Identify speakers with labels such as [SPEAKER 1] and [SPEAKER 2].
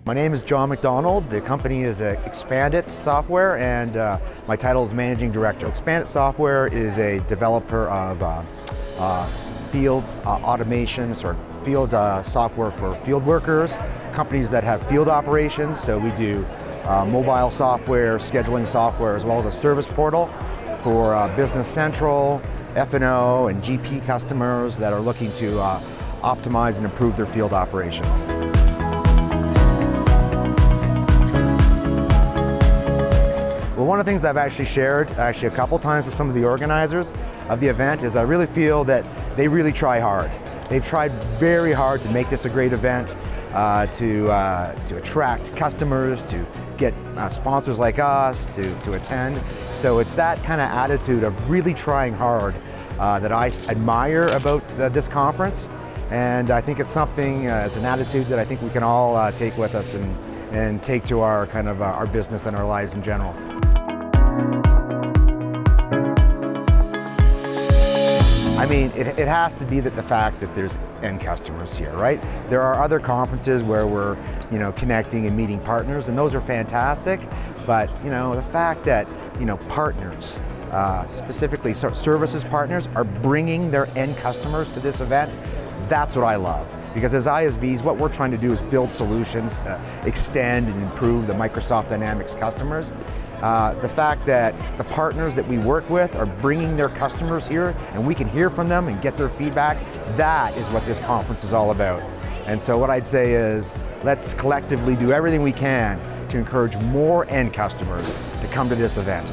[SPEAKER 1] My name is John MacDonald. The company is ExpandIT Software, and my title is Managing Director. ExpandIT Software is a developer of field automation, sort of field software for field workers, companies that have field operations. So we do mobile software, scheduling software, as well as a service portal for Business Central, F&O, and GP customers that are looking to optimize and improve their field operations. Well, one of the things I've actually shared a couple times with some of the organizers of the event is I really feel that they really try hard. They've tried very hard to make this a great event, to attract customers, to get sponsors like us to attend. So it's that kind of attitude of really trying hard that I admire about this conference. And I think it's something, it's an attitude that I think we can all take with us and take to our kind of our business and our lives in general. I mean, it has to be that the fact that there's end customers here, right? There are other conferences where we're, connecting and meeting partners, and those are fantastic. But, the fact that, partners, specifically services partners, are bringing their end customers to this event, that's what I love. Because as ISVs, what we're trying to do is build solutions to extend and improve the Microsoft Dynamics customers. The fact that the partners that we work with are bringing their customers here and we can hear from them and get their feedback, that is what this conference is all about. And so what I'd say is, let's collectively do everything we can to encourage more end customers to come to this event.